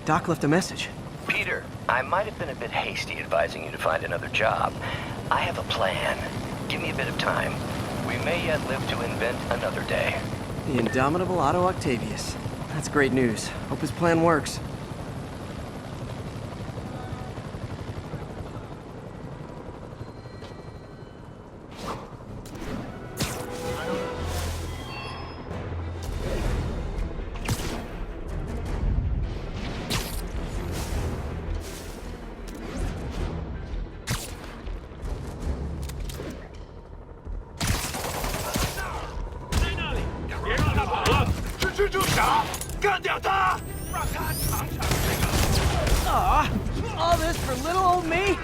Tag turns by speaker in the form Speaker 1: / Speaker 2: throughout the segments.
Speaker 1: Doc left a message.
Speaker 2: Peter, I might have been a bit hasty advising you to find another job. I have a plan. Give me a bit of time. We may yet live to invent another day.
Speaker 1: The indomitable Otto Octavius. That's great news. Hope his plan works. All this for little old me?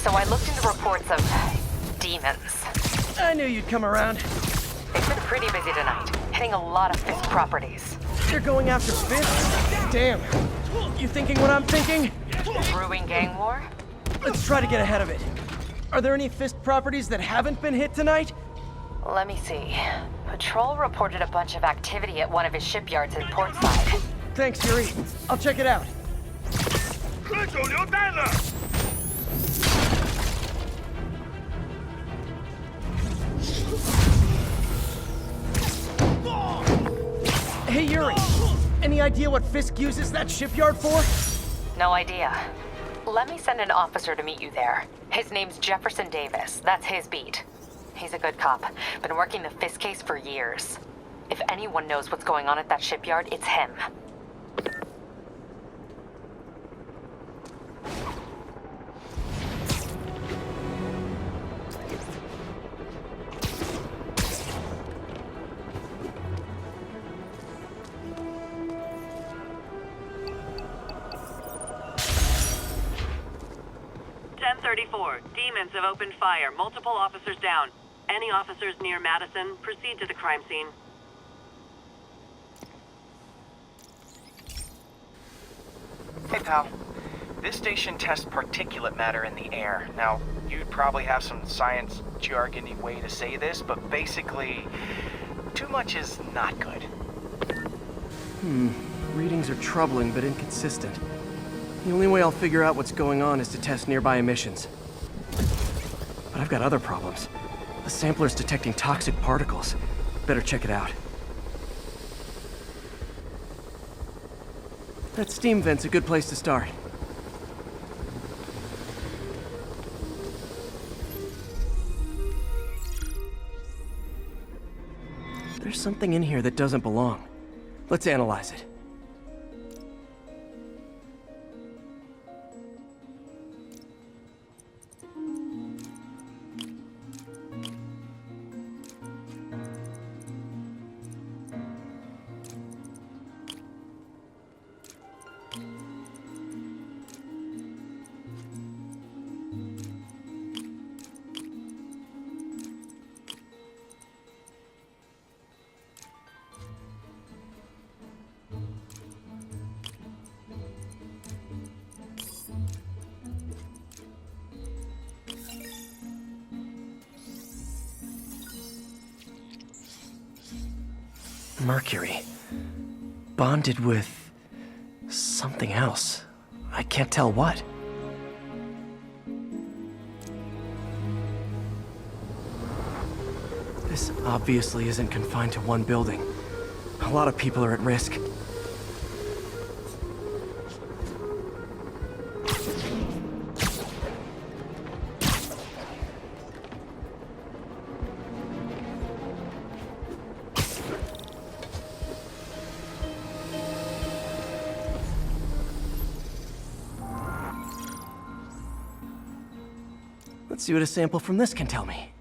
Speaker 3: So I looked into reports of demons.
Speaker 1: I knew you'd come around.
Speaker 3: They've been pretty busy tonight, hitting a lot of Fisk properties.
Speaker 1: You're going after Fisk? Damn. You thinking what I'm thinking?
Speaker 3: Brewing gang war?
Speaker 1: Let's try to get ahead of it. Are there any Fisk properties that haven't been hit tonight?
Speaker 3: Let me see. Patrol reported a bunch of activity at one of his shipyards in Portside.
Speaker 1: Thanks, Yuri. I'll check it out. Hey, Yuri. Any idea what Fisk uses that shipyard for?
Speaker 3: No idea. Let me send an officer to meet you there. His name's Jefferson Davis. That's his beat. He's a good cop. Been working the Fisk case for years. If anyone knows what's going on at that shipyard, it's him.
Speaker 4: Demons have opened fire. Multiple officers down. Any officers near Madison, proceed to the crime scene.
Speaker 5: Hey, pal. This station tests particulate matter in the air. Now, you'd probably have some science jargony way to say this, but basically, too much is not good.
Speaker 1: Readings are troubling but inconsistent. The only way I'll figure out what's going on is to test nearby emissions. But I've got other problems. The sampler's detecting toxic particles. Better check it out. That steam vent's a good place to start. There's something in here that doesn't belong. Let's analyze it. Mercury. Bonded with something else. I can't tell what. This obviously isn't confined to one building. A lot of people are at risk. Let's see what a sample from this can tell me.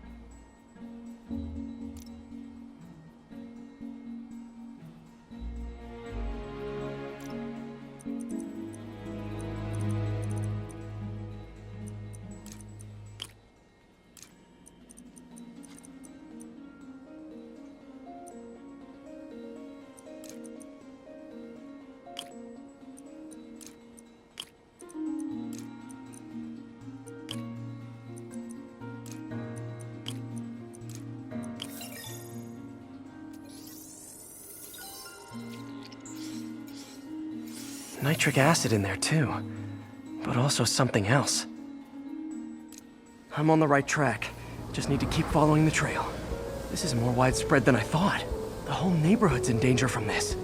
Speaker 1: nitric acid in there too, but also something else. I'm on the right track. Just need to keep following the trail. This is more widespread than I thought. The whole neighborhood's in danger from this.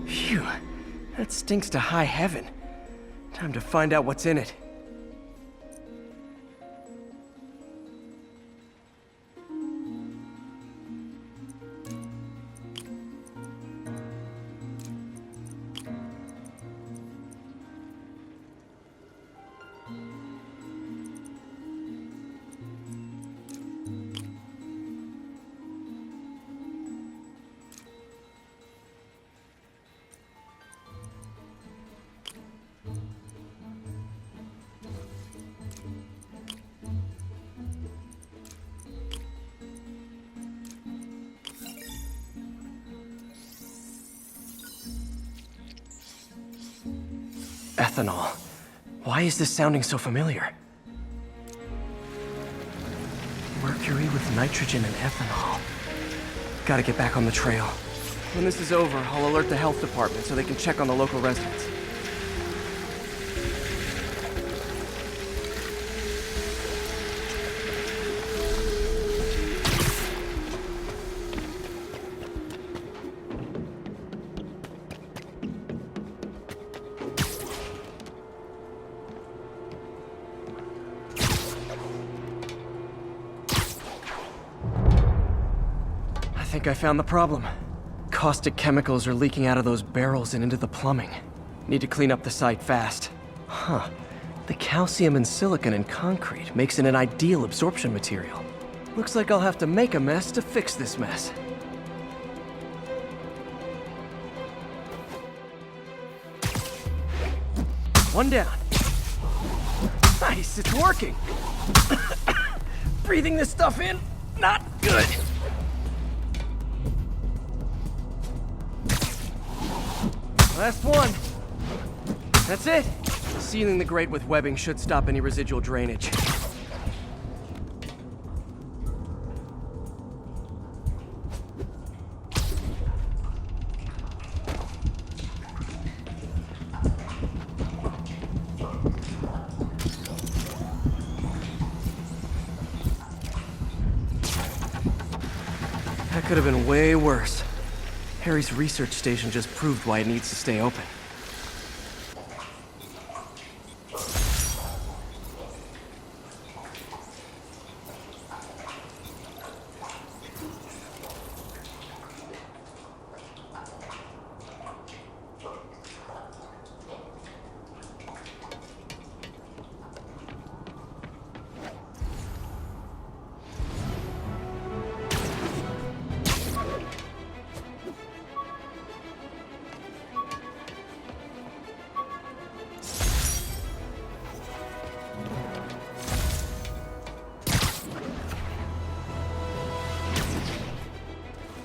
Speaker 1: Phew, that stinks to high heaven. Time to find out what's in it. Ethanol. Why is this sounding so familiar? Mercury with nitrogen and ethanol. Gotta get back on the trail. When this is over, I'll alert the health department so they can check on the local residents. I think I found the problem. Caustic chemicals are leaking out of those barrels and into the plumbing. Need to clean up the site fast. Huh. The calcium and silicon in concrete makes it an ideal absorption material. Looks like I'll have to make a mess to fix this mess. One down. Nice, it's working! Breathing this stuff in, not good! Last one. That's it. Sealing the grate with webbing should stop any residual drainage. That could have been way worse. Harry's research station just proved why it needs to stay open.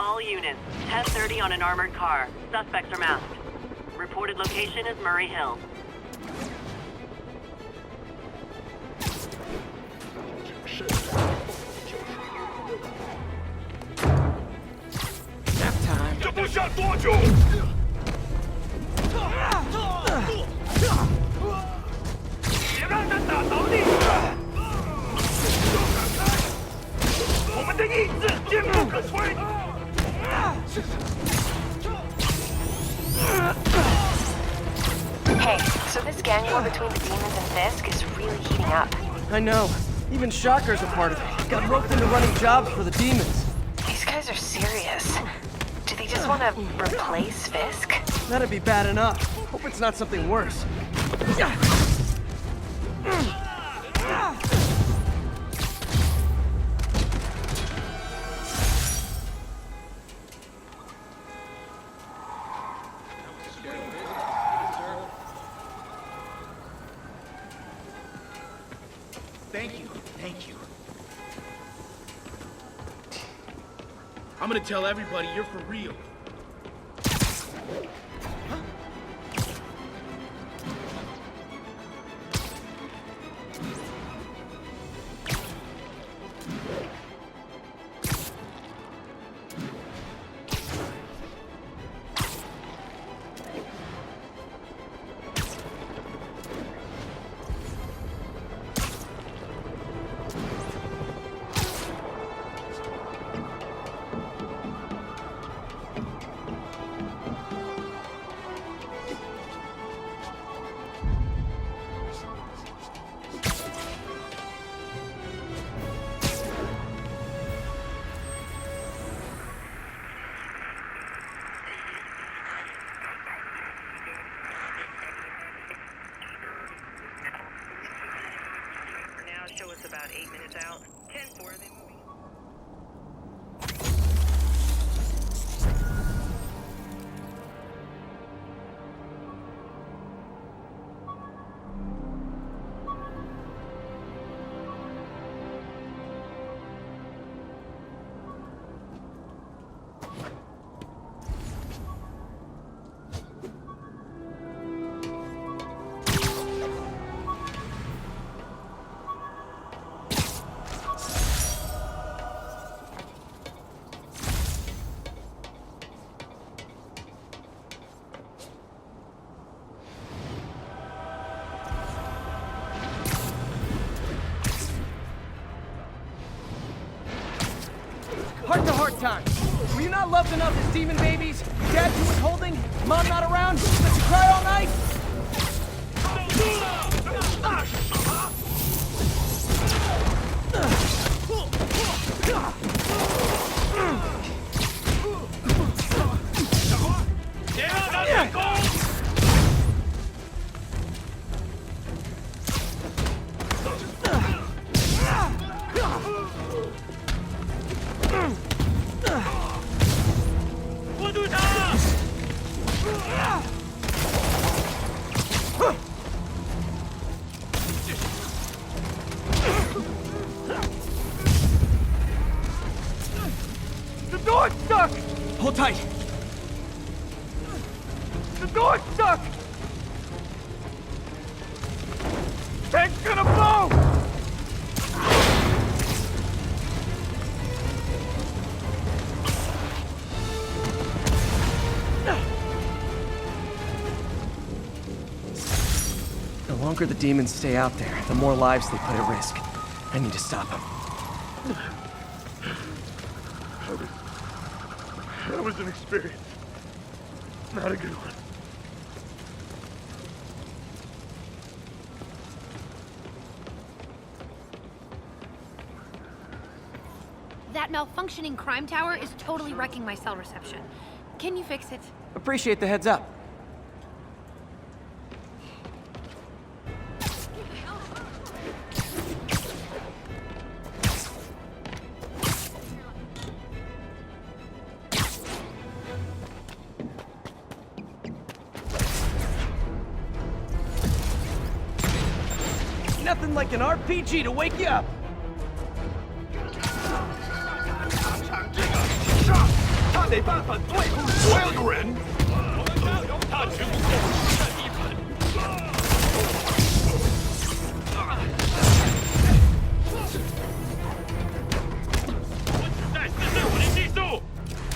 Speaker 4: All units, 10:30 on an armored car. Suspects are masked. Reported location is Murray Hill.
Speaker 1: Nap time.
Speaker 6: 这不下多久？别让他打倒你！我们的意志坚不可摧。
Speaker 3: Hey, so this gang war between the demons and Fisk is really heating up.
Speaker 1: I know. Even Shocker's a part of it. Got roped into running jobs for the demons.
Speaker 3: These guys are serious. Do they just want to replace Fisk?
Speaker 1: That'd be bad enough. Hope it's not something worse.
Speaker 6: Thank you.
Speaker 7: Thank you. I'm gonna tell everybody you're for real.
Speaker 4: Show us about 8 minutes out. 10-4, they moving.
Speaker 1: Heart-to-heart time. Were you not loved enough as demon babies? Dad too withholding? Mom not around? Let you cry all night? Hold tight.
Speaker 6: The door's stuck! Tank's gonna blow!
Speaker 1: The longer the demons stay out there, the more lives they put at risk. I need to stop them.
Speaker 6: That was an experience. Not a good one.
Speaker 8: That malfunctioning crime tower is totally wrecking my cell reception. Can you fix it?
Speaker 1: Appreciate the heads up. Nothing like an RPG to wake you up.
Speaker 6: 他得办法对付所有的人。他绝不会占地盘。我只在试试我的技术。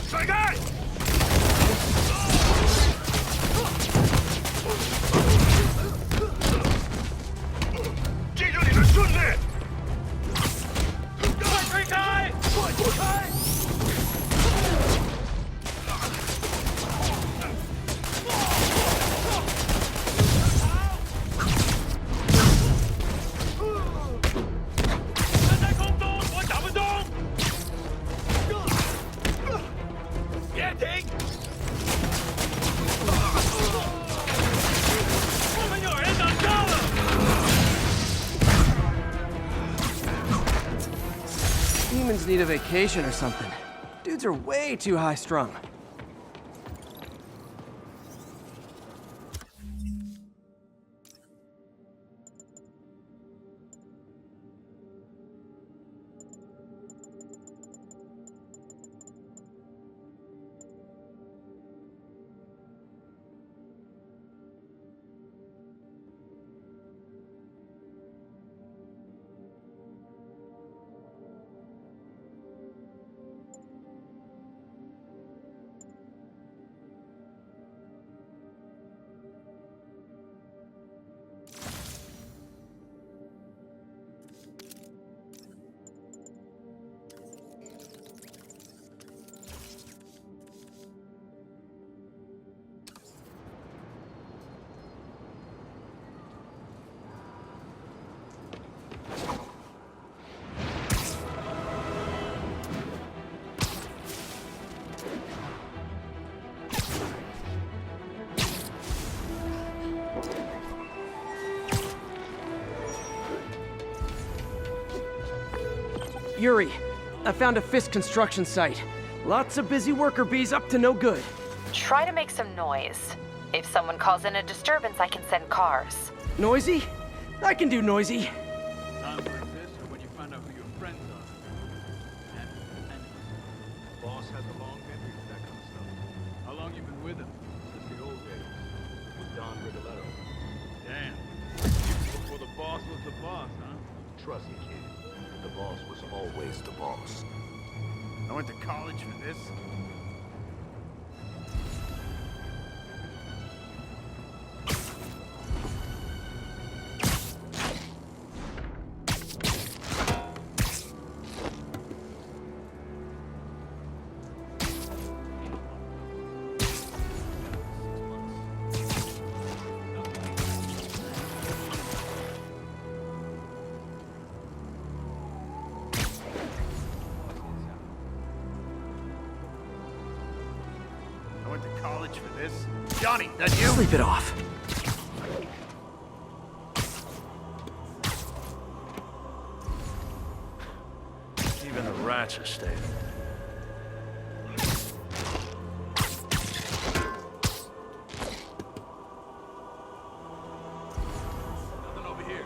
Speaker 6: 甩开！记住你的训练。快推开！快躲开！
Speaker 1: Demons need a vacation or something. Dudes are way too high-strung. Yuri. I found a Fisk construction site. Lots of busy worker bees up to no good.
Speaker 3: Try to make some noise. If someone calls in a disturbance, I can send cars.
Speaker 1: Noisy? I can do noisy.
Speaker 6: Times like this are when you find out who your friends are. And boss has a long memory for that kind of stuff. How long you been with him? Since the old days. With Don Rigoletto. Damn. Even before the boss was the boss, huh?
Speaker 9: Trust me, kid. The boss was always the boss.
Speaker 6: I went to college for this. I went to college for this. Johnny, that you?
Speaker 1: Sleep it off.
Speaker 9: Even the rats are staying.
Speaker 6: Nothing over here.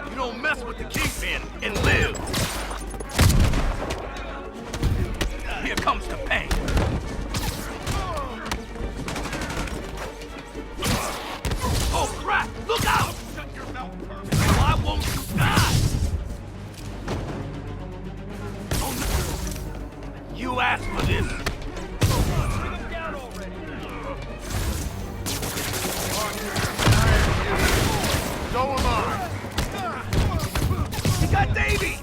Speaker 6: You don't mess with the Kingpin and live. Here comes the pain. Oh crap! Look out! Shut your mouth, Pervin. Why won't you die? Oh, no. You asked for this. Bring him down already. So am I. You got Davey!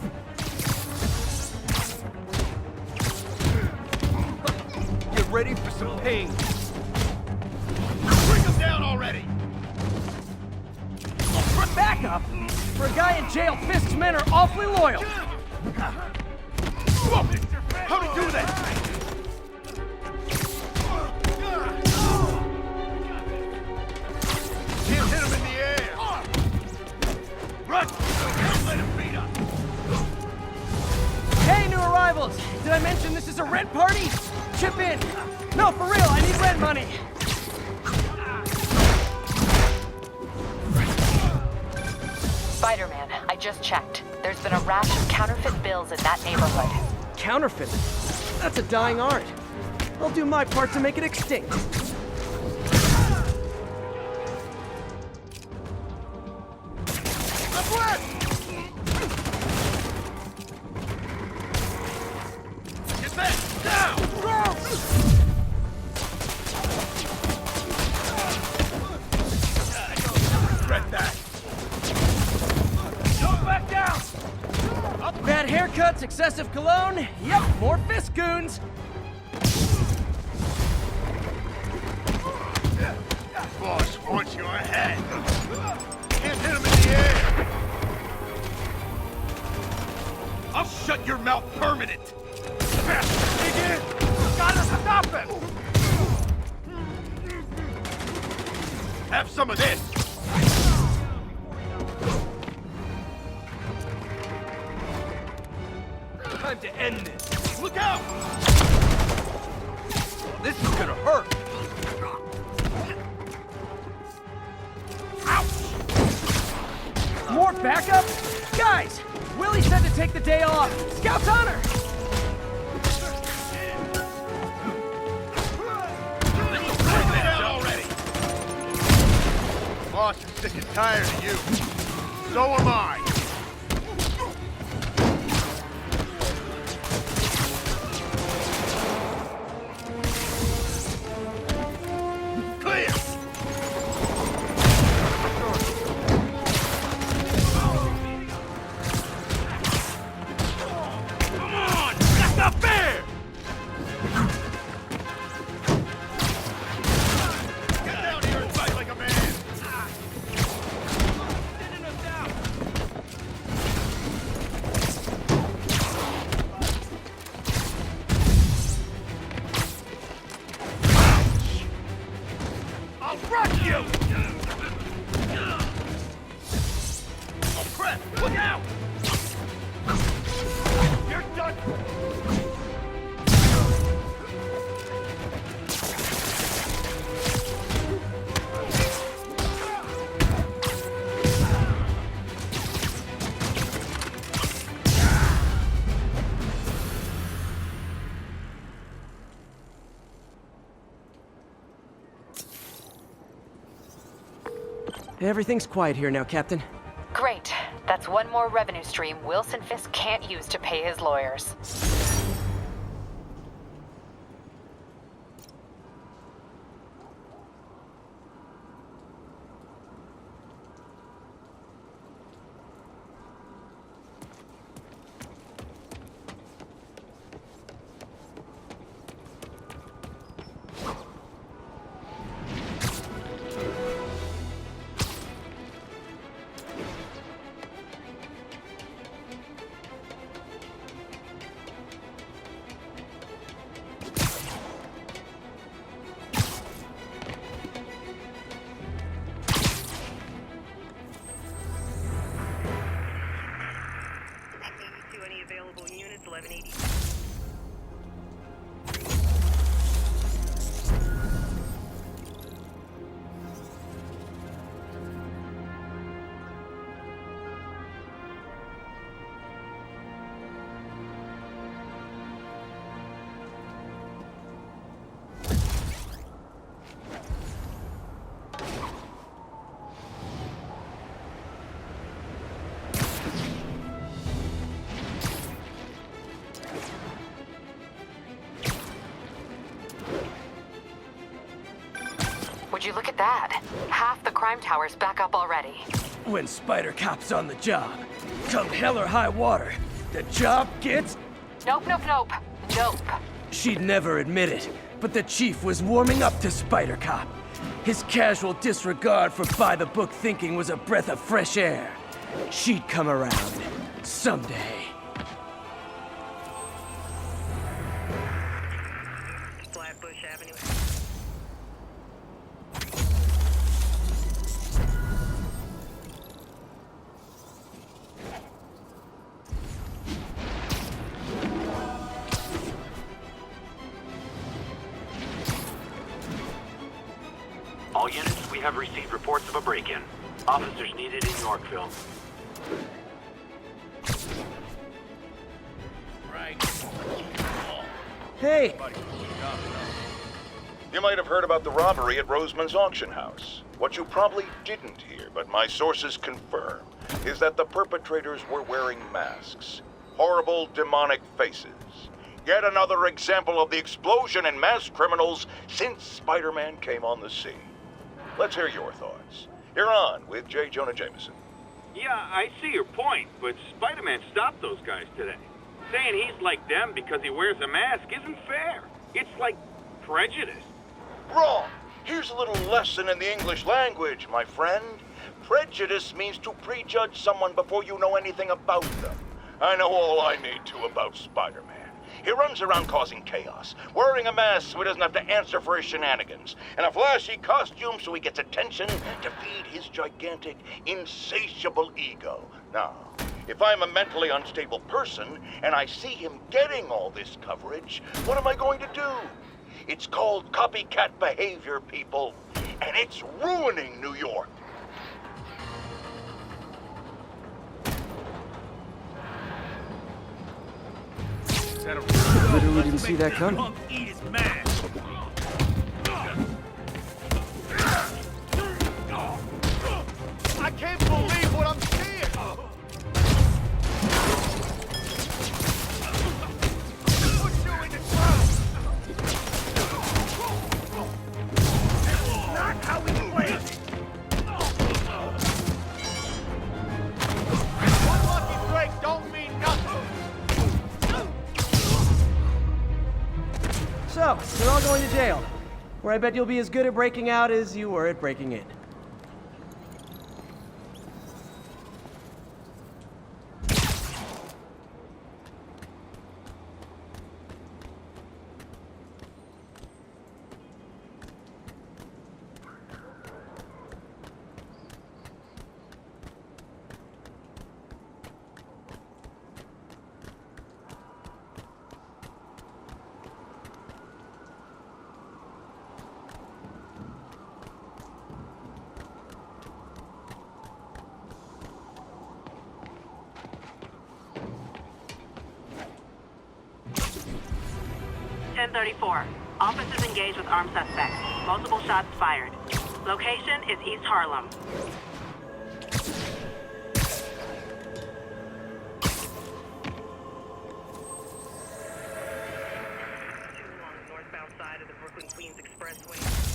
Speaker 6: Get ready for some pain. Bring him down already!
Speaker 1: Backup? For a guy in jail, Fisk's men are awfully loyal.
Speaker 6: Whoa! How'd he do that? Can't hit him in the air! Run! Don't let him beat us!
Speaker 1: Hey, new arrivals! Did I mention this is a rent party? Chip in. No, for real, I need rent money.
Speaker 3: Spider-Man, I just checked. There's been a rash of counterfeit bills in that neighborhood.
Speaker 1: Counterfeit? That's a dying art. I'll do my part to make it extinct.
Speaker 6: Get back! Down! Regret that. Go back down!
Speaker 1: Bad haircuts, excessive cologne. Yep, more Fisk goons.
Speaker 6: Boss wants your head. Can't hit him in the air. I'll shut your mouth permanent. Dig in. Gotta stop him. Have some of this. Time to end this. Look out! This is gonna hurt.
Speaker 1: More backup? Guys, Willie said to take the day off. Scout's honor!
Speaker 6: Already. Boss is sick and tired of you. So am I. Clear.
Speaker 7: crap! Look out!
Speaker 6: You're done!
Speaker 1: Everything's quiet here now, Captain.
Speaker 3: Great. That's one more revenue stream Wilson Fisk can't use to pay his lawyers.
Speaker 4: To any available units, 1180.
Speaker 3: Would you look at that? Half the crime tower's back up already.
Speaker 1: When Spider Cop's on the job, come hell or high water, the job gets...
Speaker 3: Nope, nope, nope. Nope.
Speaker 1: She'd never admit it, but the chief was warming up to Spider Cop. His casual disregard for by-the-book thinking was a breath of fresh air. She'd come around. Someday.
Speaker 4: Flatbush Avenue.
Speaker 9: All units, we have received reports of a break-in. Officers needed in Yorkville.
Speaker 7: Right.
Speaker 1: Hey!
Speaker 10: You might have heard about the robbery at Roseman's auction house. What you probably didn't hear, but my sources confirm, is that the perpetrators were wearing masks. Horrible, demonic faces. Yet another example of the explosion in mass criminals since Spider-Man came on the scene. Let's hear your thoughts. You're on with J. Jonah Jameson.
Speaker 6: Yeah, I see your point, but Spider-Man stopped those guys today. Saying he's like them because he wears a mask isn't fair. It's like prejudice.
Speaker 10: Wrong! Here's a little lesson in the English language, my friend. Prejudice means to prejudge someone before you know anything about them. I know all I need to about Spider-Man. He runs around causing chaos, wearing a mask so he doesn't have to answer for his shenanigans, and a flashy costume so he gets attention to feed his gigantic, insatiable ego. Now, if I'm a mentally unstable person and I see him getting all this coverage, what am I going to do? It's called copycat behavior, people, and it's ruining New York.
Speaker 1: Literally didn't see that coming.
Speaker 7: Eat his mask.
Speaker 6: I can't believe what I'm seeing! Put you in the ground! This is not how we play! One lucky break don't mean nothing!
Speaker 1: So, you're all going to jail, where I bet you'll be as good at breaking out as you were at breaking in.
Speaker 4: 34. Officers engaged with armed suspects. Multiple shots fired. Location is East Harlem. Northbound side of the Brooklyn-Queens Expressway.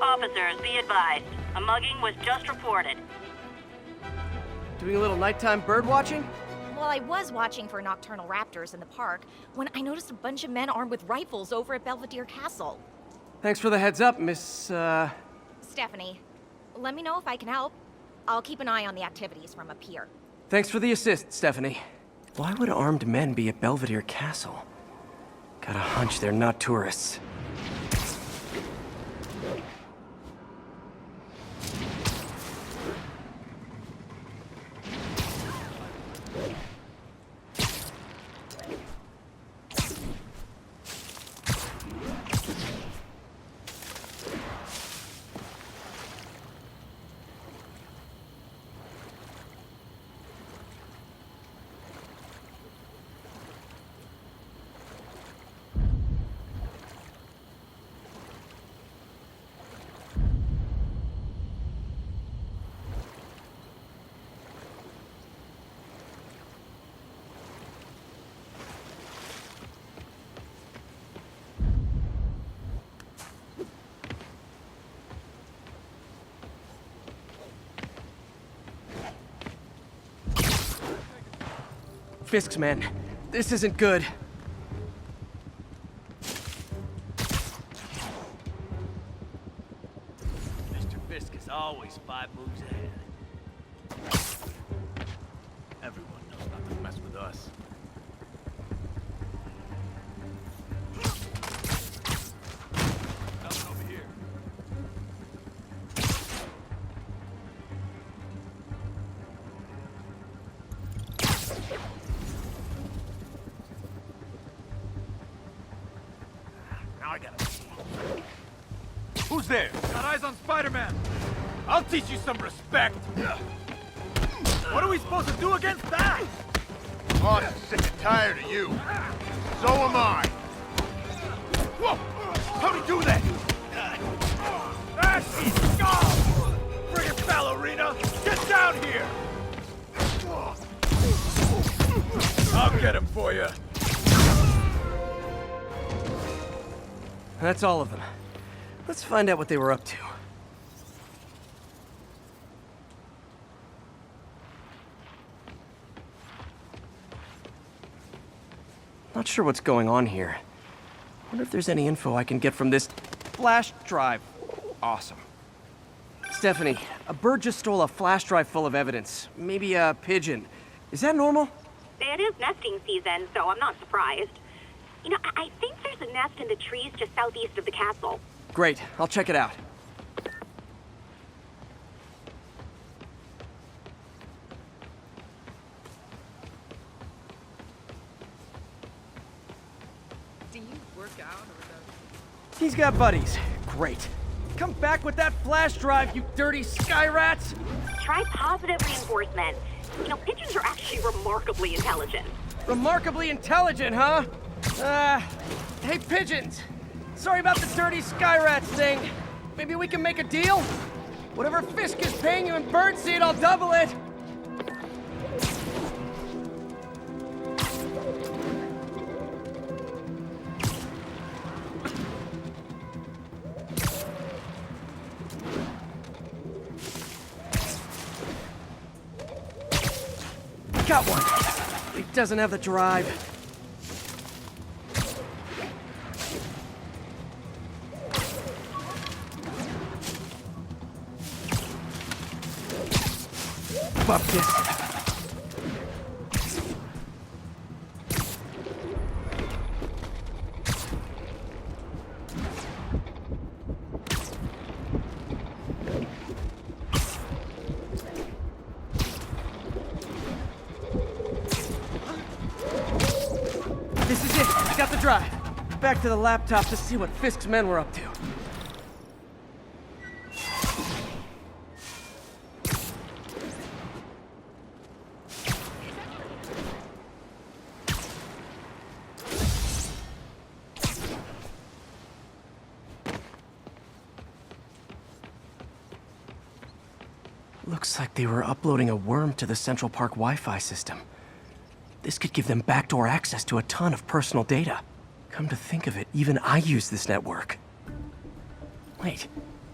Speaker 4: Officers, be advised. A mugging was just reported.
Speaker 1: Doing a little nighttime bird watching?
Speaker 11: Well, I was watching for nocturnal raptors in the park when I noticed a bunch of men armed with rifles over at Belvedere Castle.
Speaker 1: Thanks for the heads up, Miss,
Speaker 11: Stephanie, let me know if I can help. I'll keep an eye on the activities from up here.
Speaker 1: Thanks for the assist, Stephanie. Why would armed men be at Belvedere Castle? Got a hunch they're not tourists. Fisk's men. This isn't good.
Speaker 12: Mr. Fisk is always 5 moves ahead. Everyone knows not to mess with us. Nothing over here. I gotta see. Who's there? Got eyes on Spider-Man. I'll teach you some respect. What are we supposed to do against that?
Speaker 10: Boss is sick and tired of you. So am I.
Speaker 12: Whoa! How'd he do that? Ashy scum! Friggin' ballerina! Get down here! I'll get him for you.
Speaker 1: That's all of them. Let's find out what they were up to. Not sure what's going on here. Wonder if there's any info I can get from this flash drive. Awesome. Stephanie, a bird just stole a flash drive full of evidence. Maybe a pigeon. Is that normal?
Speaker 13: It is nesting season, so I'm not surprised. You know, I think there's a nest in the trees just southeast of the castle.
Speaker 1: Great, I'll check it out.
Speaker 14: Do you work out or
Speaker 1: He's got buddies. Great. Come back with that flash drive, you dirty sky rats!
Speaker 13: Try positive reinforcement. You know, pigeons are actually remarkably intelligent.
Speaker 1: Remarkably intelligent, huh? Hey, pigeons! Sorry about the dirty sky rats thing. Maybe we can make a deal? Whatever Fisk is paying you in birdseed, I'll double it! Got one. He doesn't have the drive. Buff this. This is it. I got the drive. Back to the laptop to see what Fisk's men were up to. Looks like they were uploading a worm to the Central Park Wi-Fi system. This could give them backdoor access to a ton of personal data. Come to think of it, even I use this network. Wait,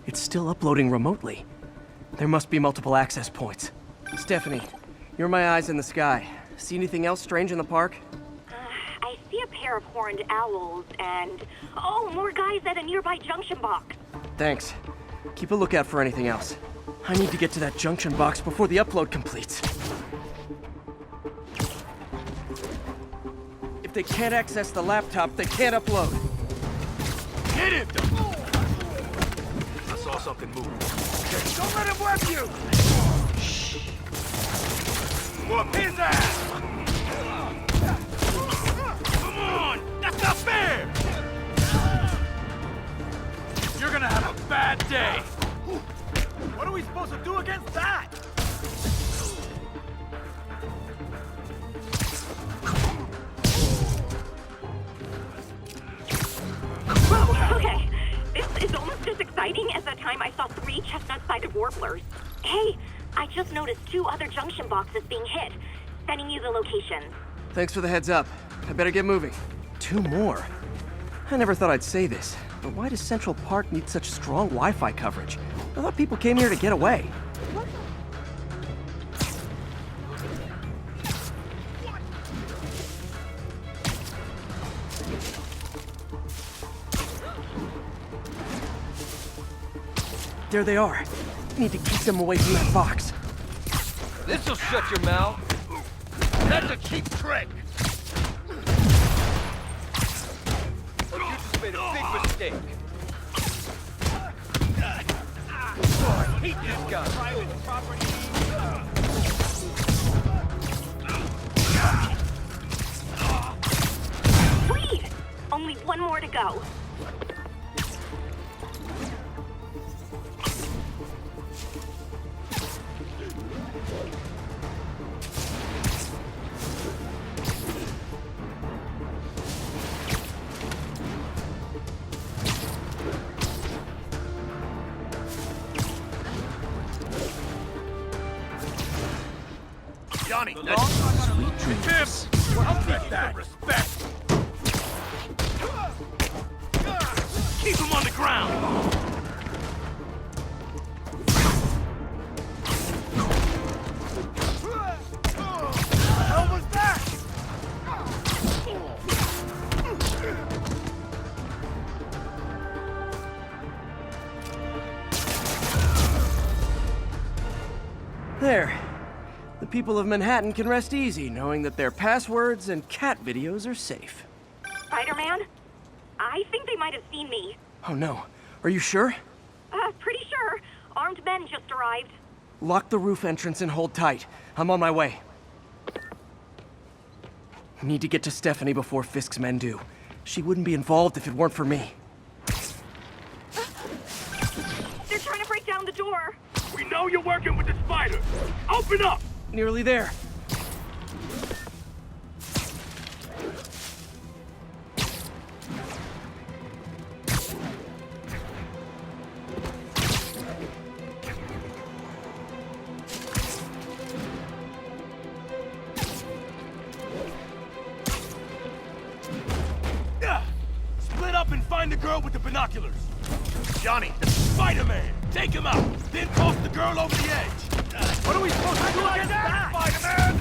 Speaker 1: it's still uploading remotely. There must be multiple access points. Stephanie, you're my eyes in the sky. See anything else strange in the park?
Speaker 13: I see a pair of horned owls and... oh, more guys at a nearby junction box.
Speaker 1: Thanks. Keep a lookout for anything else. I need to get to that junction box before the upload completes. If they can't access the laptop, they can't upload.
Speaker 12: Hit him! I saw something move. Don't let him web you! Shh! Whoop his ass! Come on! That's not fair! You're gonna have a bad day! What are we supposed to do against that?
Speaker 13: Okay, this is almost as exciting as the time I saw 3 chestnut-sided warblers. Hey, I just noticed 2 other junction boxes being hit. Sending you the location.
Speaker 1: Thanks for the heads up. I better get moving. 2 more? I never thought I'd say this, but why does Central Park need such strong Wi-Fi coverage? I thought people came here to get away. There they are. Need to keep them away from that box.
Speaker 12: This'll shut your mouth. That's a cheap trick. You just made a big mistake. I hate this guy. Private property.
Speaker 13: Sweet! Only 1 more to go.
Speaker 12: Johnny, that's sweet dreams. I'll take that. Respect. Keep him on the ground. How was that?
Speaker 1: There. The people of Manhattan can rest easy knowing that their passwords and cat videos are safe.
Speaker 13: Spider-Man? I think they might have seen me.
Speaker 1: Oh no. Are you sure?
Speaker 13: Pretty sure. Armed men just arrived.
Speaker 1: Lock the roof entrance and hold tight. I'm on my way. Need to get to Stephanie before Fisk's men do. She wouldn't be involved if it weren't for me.
Speaker 13: They're trying to break down the door.
Speaker 12: We know you're working with the spider. Open up!
Speaker 1: Nearly there.
Speaker 12: Split up and find the girl with the binoculars. Johnny, that's Spider-Man. Take him out, then toss the girl over the edge. What are we supposed to do against that, Spider-Man?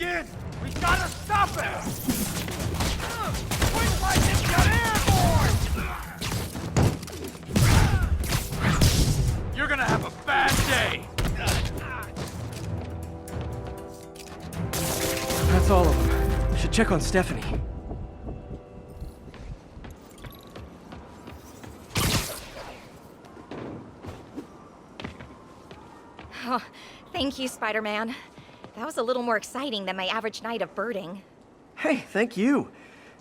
Speaker 12: begin! We gotta stop it! Wait like it got airborne! You're gonna have a bad day!
Speaker 1: That's all of them. Should check on Stephanie.
Speaker 11: Oh, thank you, Spider-Man. That was a little more exciting than my average night of birding.
Speaker 1: Hey, thank you.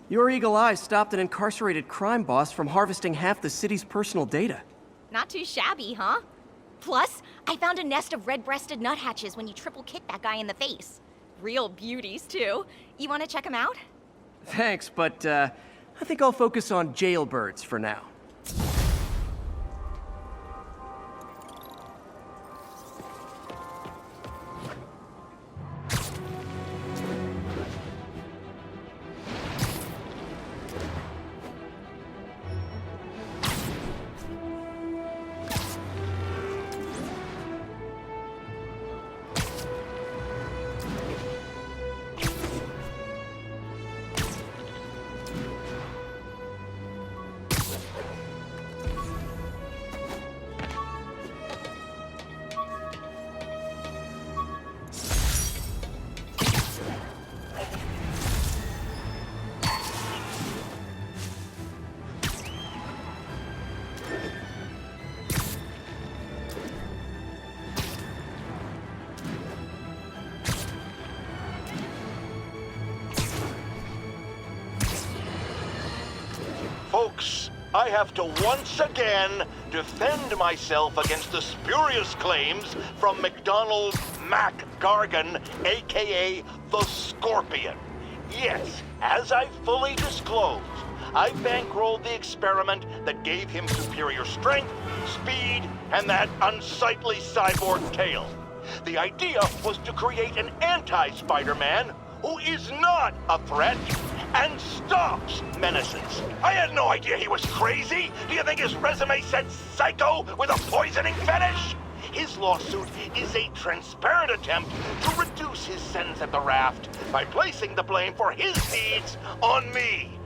Speaker 1: Your eagle eyes stopped an incarcerated crime boss from harvesting half the city's personal data.
Speaker 11: Not too shabby, huh? Plus, I found a nest of red-breasted nuthatches when you triple kicked that guy in the face. Real beauties, too. You want to check them out?
Speaker 1: Thanks, but I think I'll focus on jailbirds for now.
Speaker 10: Folks, I have to once again defend myself against the spurious claims from McDonald Mac Gargan, aka the Scorpion. Yes, as I fully disclosed, I bankrolled the experiment that gave him superior strength, speed, and that unsightly cyborg tail. The idea was to create an anti-Spider-Man who is not a threat and stops menaces. I had no idea he was crazy. Do you think his resume said psycho with a poisoning fetish? His lawsuit is a transparent attempt to reduce his sentence at the raft by placing the blame for his deeds on me.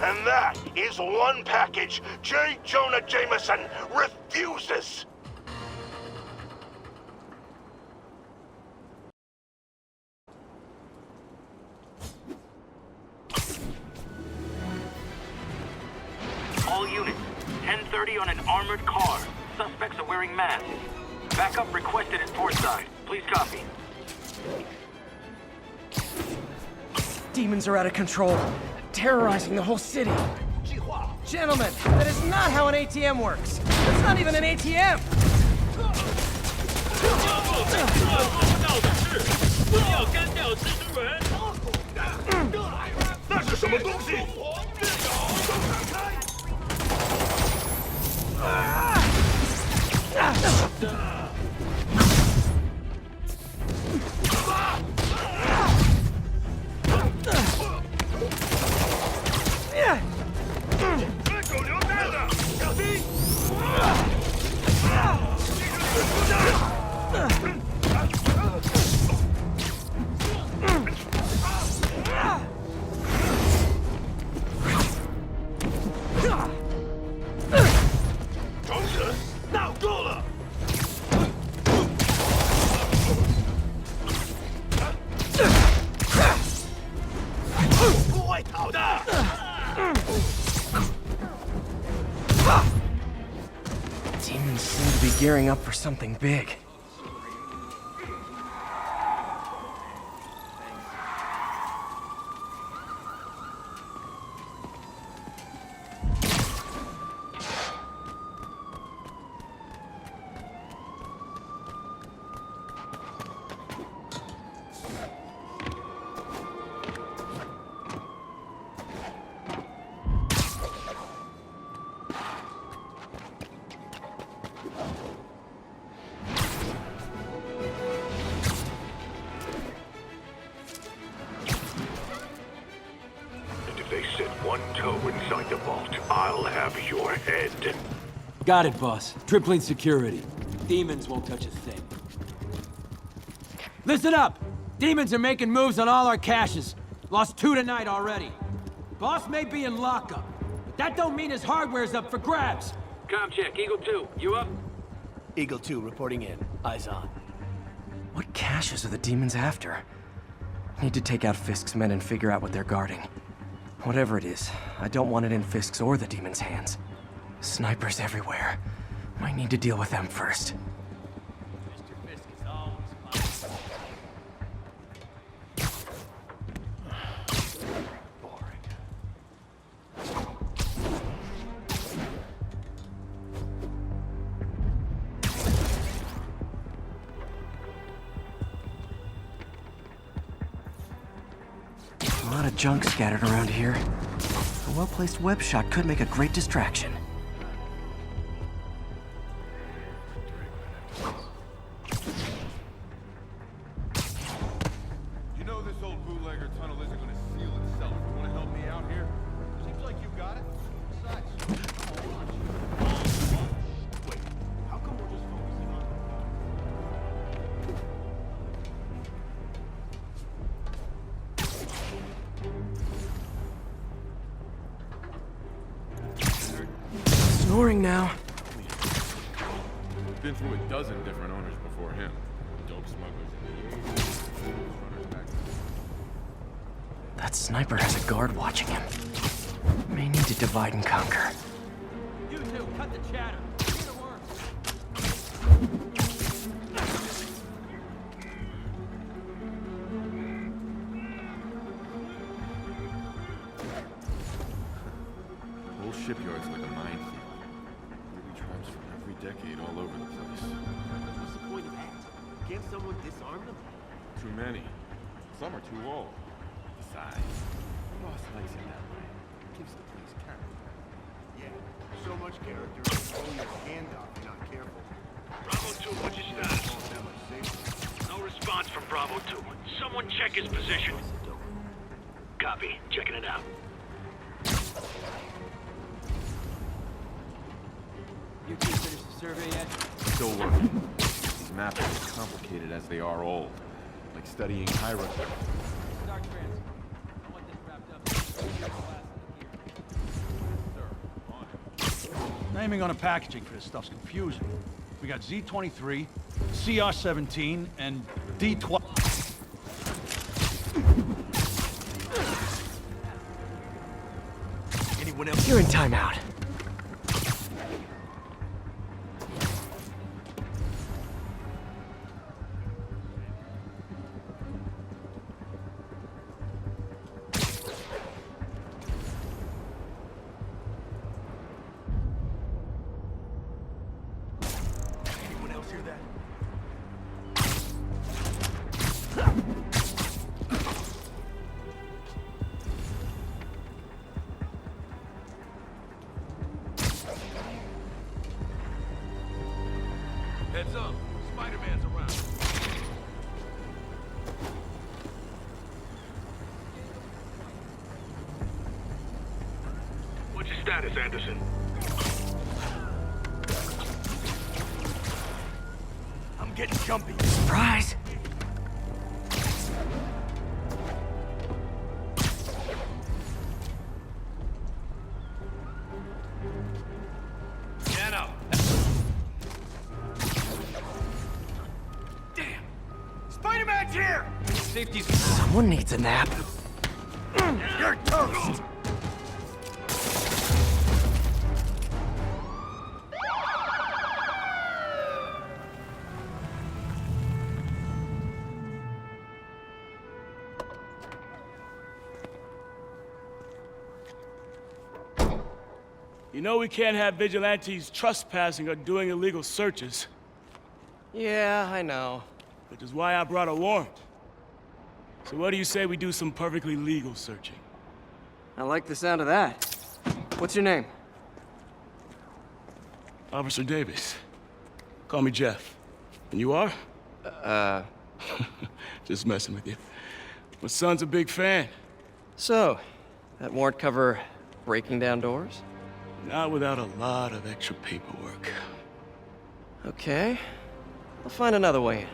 Speaker 10: And that is one package J. Jonah Jameson refuses.
Speaker 9: All units, 10:30 on an armored car. Suspects are wearing masks. Backup requested at Portside. Please copy.
Speaker 1: Demons are out of control, terrorizing the whole city. Gentlemen, that is not how an ATM works. It's not even an ATM.
Speaker 12: 那是什么东西？ 狗流蛋了，小心！ 虫子闹够了！不会逃的！
Speaker 1: Demons seem to be gearing up for something big.
Speaker 9: One toe inside the vault, I'll have your head.
Speaker 15: Got it, boss. Tripling security. Demons won't touch a thing. Listen up! Demons are making moves on all our caches. Lost 2 tonight already. Boss may be in lockup, but that don't mean his hardware's up for grabs.
Speaker 9: Com check, Eagle 2, you up?
Speaker 16: Eagle 2 reporting in. Eyes on.
Speaker 1: What caches are the demons after? Need to take out Fisk's men and figure out what they're guarding. Whatever it is, I don't want it in Fisk's or the demons' hands. Snipers everywhere. Might need to deal with them first.
Speaker 15: Mr. Fisk is always fine.
Speaker 1: A lot of junk scattered around here. A well-placed web shot could make a great distraction.
Speaker 12: You know this old bootlegger tunnel isn't gonna seal itself. You wanna help me out here? Seems like you got it. Besides, wait, how come we're just focusing on
Speaker 1: Snoring now.
Speaker 12: Been through a dozen different owners before him. Dope smugglers in the 80s. Runners back.
Speaker 1: That sniper has a guard watching him. May need to divide and conquer.
Speaker 15: You two, cut the chatter. Get to work.
Speaker 12: Whole shipyard's like a minefield. Booby traps from every decade all over the place.
Speaker 16: What's the point of that? Can't someone disarm them?
Speaker 12: Too many. Some are too old. Besides, the boss likes it that way. Gives the place character.
Speaker 16: Yeah, so much character. Pull your hand off if you're not careful.
Speaker 9: Bravo 2, what's your status? No response from Bravo 2. Someone check his position. Copy. Checking it out.
Speaker 15: You two finished the survey yet?
Speaker 12: Still working. These maps are as complicated as they are old. Like studying hieroglyphs.
Speaker 15: Start trans. I want this wrapped up.
Speaker 6: Naming on the packaging for this stuff's confusing. We got Z23, CR17, and D12.
Speaker 16: Anyone else?
Speaker 1: You're in timeout.
Speaker 16: Anyone else hear that?
Speaker 12: Heads up. Spider-Man's around.
Speaker 9: What's your status, Anderson?
Speaker 16: I'm getting jumpy.
Speaker 1: Surprise!
Speaker 12: Piano.
Speaker 16: Damn! Spider-Man's here!
Speaker 12: Safety's...
Speaker 1: Someone needs a nap.
Speaker 16: You're toast!
Speaker 17: You know we can't have vigilantes trespassing or doing illegal searches.
Speaker 1: Yeah, I know.
Speaker 17: Which is why I brought a warrant. So what do you say we do some perfectly legal searching?
Speaker 1: I like the sound of that. What's your name?
Speaker 17: Officer Davis. Call me Jeff. And you are? Just messing with you. My son's a big fan.
Speaker 1: So, that warrant cover breaking down doors?
Speaker 17: Not without a lot of extra paperwork.
Speaker 1: Okay. I'll find another way in.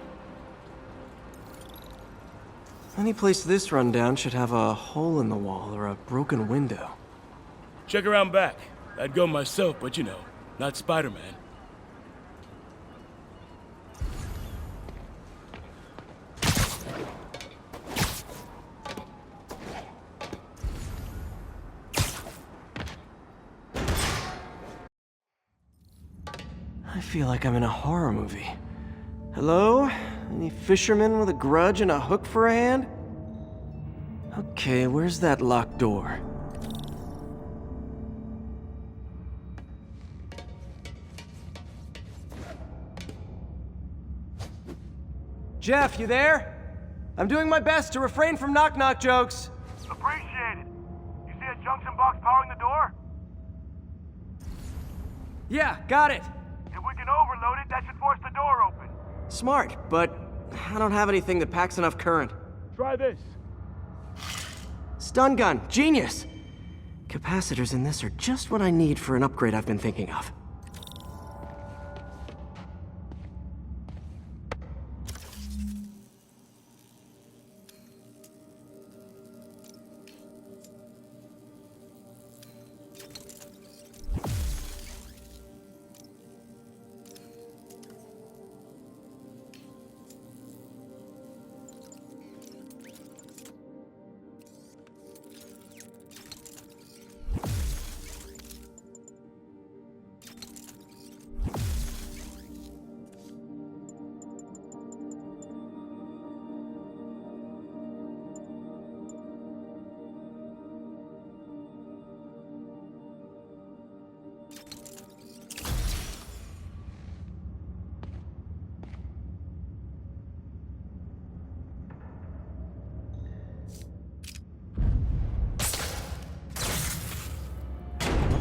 Speaker 1: Any place this rundown should have a hole in the wall or a broken window.
Speaker 17: Check around back. I'd go myself, but you know, not Spider-Man.
Speaker 1: I feel like I'm in a horror movie. Hello? Any fishermen with a grudge and a hook for a hand? Okay, where's that locked door? Jeff, you there? I'm doing my best to refrain from knock-knock jokes.
Speaker 12: Appreciate it. You see a junction box powering the door?
Speaker 1: Yeah, got it.
Speaker 12: If we can overload it, that should force the door open.
Speaker 1: Smart, but I don't have anything that packs enough current.
Speaker 17: Try this.
Speaker 1: Stun gun, genius! Capacitors in this are just what I need for an upgrade I've been thinking of.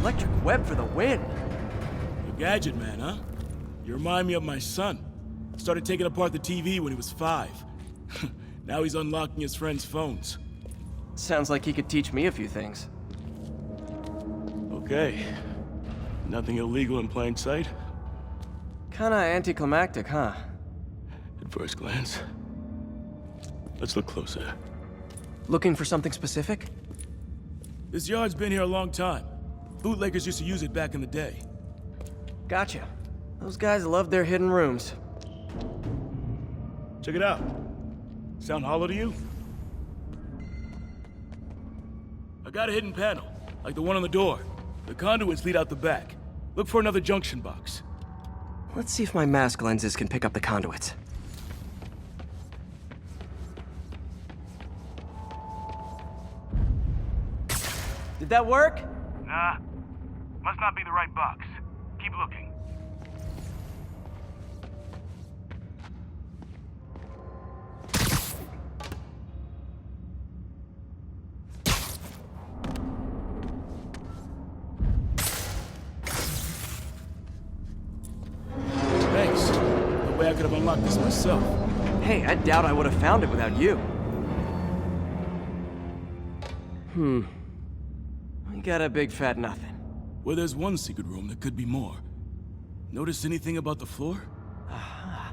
Speaker 1: Electric web for the win!
Speaker 17: You gadget man, huh? You remind me of my son. Started taking apart the TV when he was 5. Now he's unlocking his friends' phones.
Speaker 1: Sounds like he could teach me a few things.
Speaker 17: Okay. Nothing illegal in plain sight?
Speaker 1: Kinda anticlimactic, huh?
Speaker 17: At first glance. Let's look closer.
Speaker 1: Looking for something specific?
Speaker 17: This yard's been here a long time. Bootleggers used to use it back in the day.
Speaker 1: Gotcha. Those guys love their hidden rooms.
Speaker 17: Check it out. Sound hollow to you? I got a hidden panel, like the one on the door. The conduits lead out the back. Look for another junction box.
Speaker 1: Let's see if my mask lenses can pick up the conduits. Did that work?
Speaker 12: Nah. Must not be the right box. Keep looking.
Speaker 17: Thanks. No way I could have unlocked this myself.
Speaker 1: Hey, I doubt I would have found it without you. We got a big fat nothing.
Speaker 17: Well, there's one secret room, there could be more. Notice anything about the floor?
Speaker 1: Aha.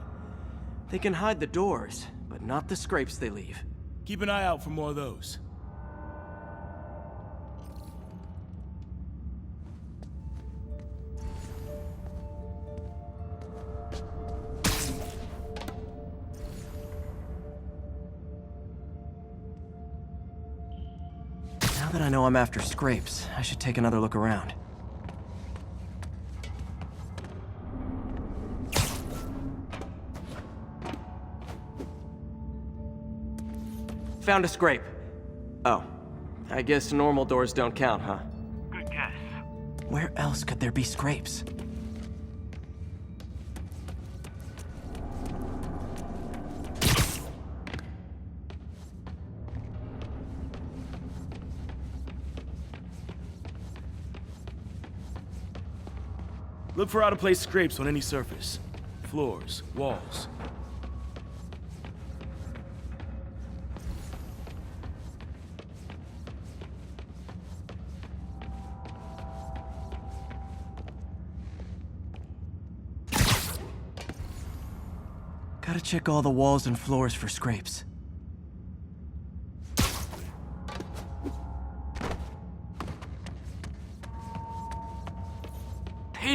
Speaker 1: They can hide the doors, but not the scrapes they leave.
Speaker 17: Keep an eye out for more of those.
Speaker 1: Now that I know I'm after scrapes, I should take another look around. Found a scrape. Oh, I guess normal doors don't count, huh?
Speaker 12: Good guess.
Speaker 1: Where else could there be scrapes?
Speaker 17: Look for out-of-place scrapes on any surface. Floors, walls.
Speaker 1: Gotta check all the walls and floors for scrapes.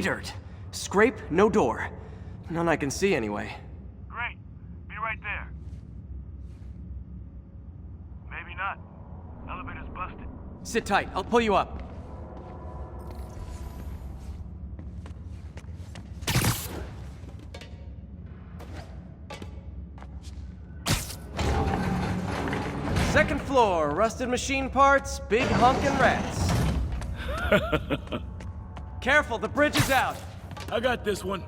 Speaker 1: dirt. Scrape, no door. None I can see anyway.
Speaker 9: Great. Be right there. Maybe not. Elevator's busted.
Speaker 1: Sit tight, I'll pull you up. Second floor, rusted machine parts, big honkin' rats. Careful, the bridge is out.
Speaker 17: I got this one.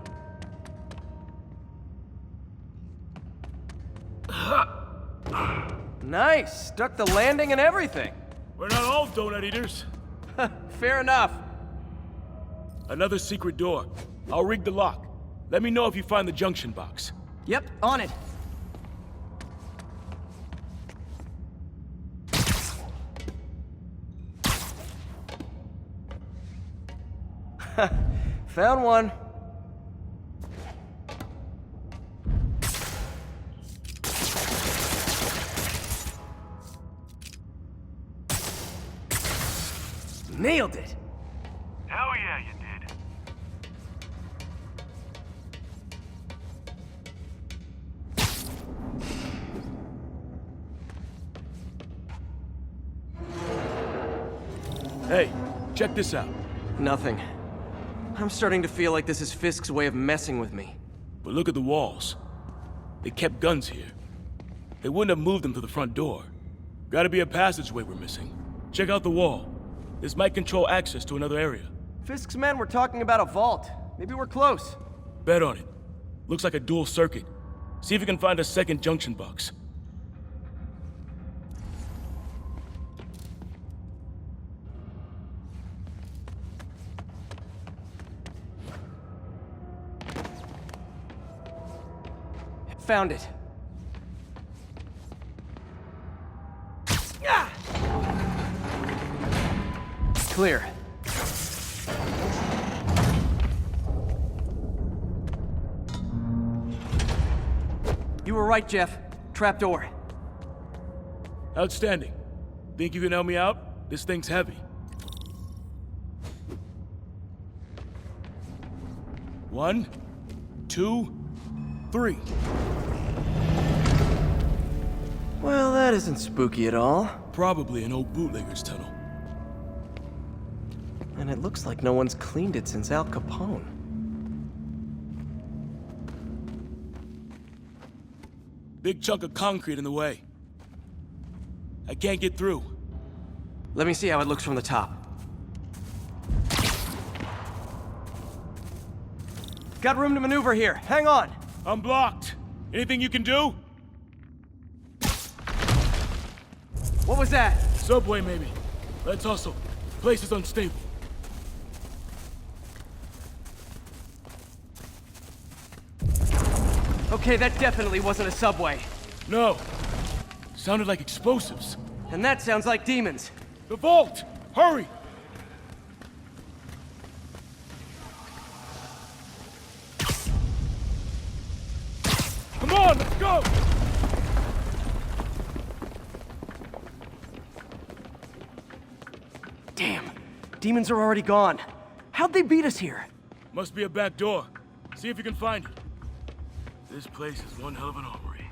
Speaker 1: Nice, stuck the landing and everything.
Speaker 17: We're not all donut eaters.
Speaker 1: Fair enough.
Speaker 17: Another secret door. I'll rig the lock. Let me know if you find the junction box.
Speaker 1: Yep, on it. Found one. Nailed it.
Speaker 9: Hell yeah, you did.
Speaker 17: Hey, check this out.
Speaker 1: Nothing. I'm starting to feel like this is Fisk's way of messing with me.
Speaker 17: But look at the walls. They kept guns here. They wouldn't have moved them to the front door. Gotta be a passageway we're missing. Check out the wall. This might control access to another area.
Speaker 1: Fisk's men were talking about a vault. Maybe we're close.
Speaker 17: Bet on it. Looks like a dual circuit. See if you can find a second junction box.
Speaker 1: Found it. Clear. You were right, Jeff. Trapdoor.
Speaker 17: Outstanding. Think you can help me out? This thing's heavy. One, two, three.
Speaker 1: Well, that isn't spooky at all.
Speaker 17: Probably an old bootlegger's tunnel.
Speaker 1: And it looks like no one's cleaned it since Al Capone.
Speaker 17: Big chunk of concrete in the way. I can't get through.
Speaker 1: Let me see how it looks from the top. Got room to maneuver here. Hang on.
Speaker 17: I'm blocked. Anything you can do?
Speaker 1: What was that?
Speaker 17: Subway, maybe. Let's hustle. Place is unstable.
Speaker 1: Okay, that definitely wasn't a subway.
Speaker 17: No. Sounded like explosives.
Speaker 1: And that sounds like demons.
Speaker 17: The vault! Hurry! Come on, let's go!
Speaker 1: Damn. Demons are already gone. How'd they beat us here?
Speaker 17: Must be a back door. See if you can find it. This place is one hell of an armory.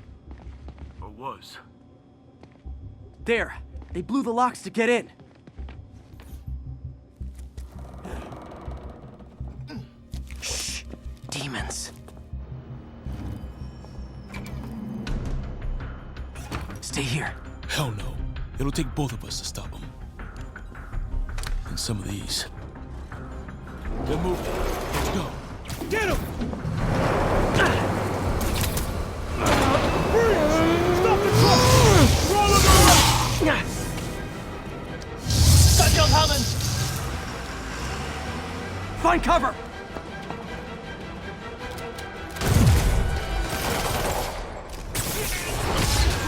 Speaker 17: Or was.
Speaker 1: There. They blew the locks to get in. Shh. Demons. Stay here.
Speaker 17: Hell no. It'll take both of us to stop them. And some of these. They're moving. Let's go. Get him! Stop the truck! Roll him around!
Speaker 15: Got your coming!
Speaker 1: Find cover!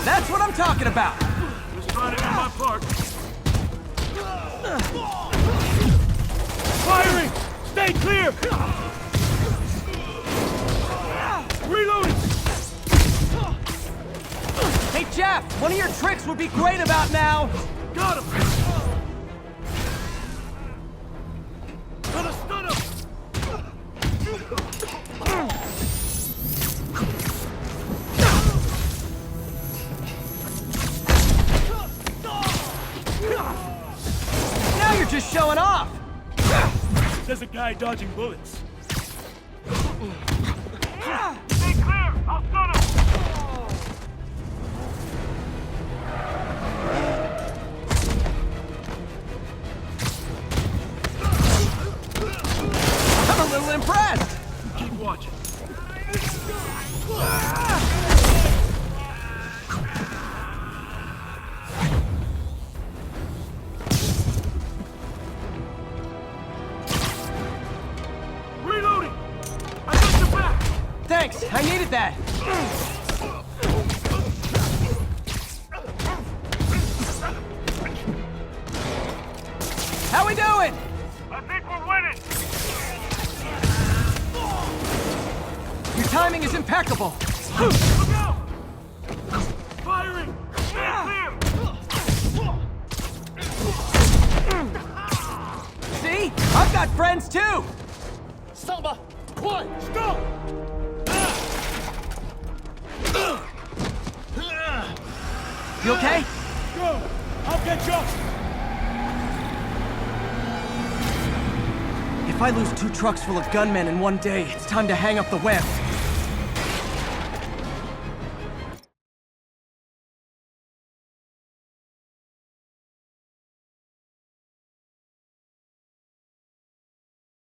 Speaker 1: That's what I'm talking about!
Speaker 17: Just trying to do my part. Firing! Stay clear! Reloading!
Speaker 1: Hey, Jeff! One of your tricks would be great about now!
Speaker 17: Got him! Gonna stun him! There's a guy dodging bullets.
Speaker 9: Stay clear! I'll stun him!
Speaker 1: I'm a little impressed!
Speaker 17: Keep watching.
Speaker 9: Reloading! I got your back!
Speaker 1: Thanks, I needed that! How we doing?
Speaker 9: I think we're winning!
Speaker 1: Your timing is impeccable!
Speaker 9: Look out! Firing! Stay clear!
Speaker 1: See? I've got friends too!
Speaker 12: Selma! Quiet! Stop!
Speaker 1: You okay?
Speaker 17: Go! I'll catch up!
Speaker 1: If I lose 2 trucks full of gunmen in one day, it's time to hang up the web.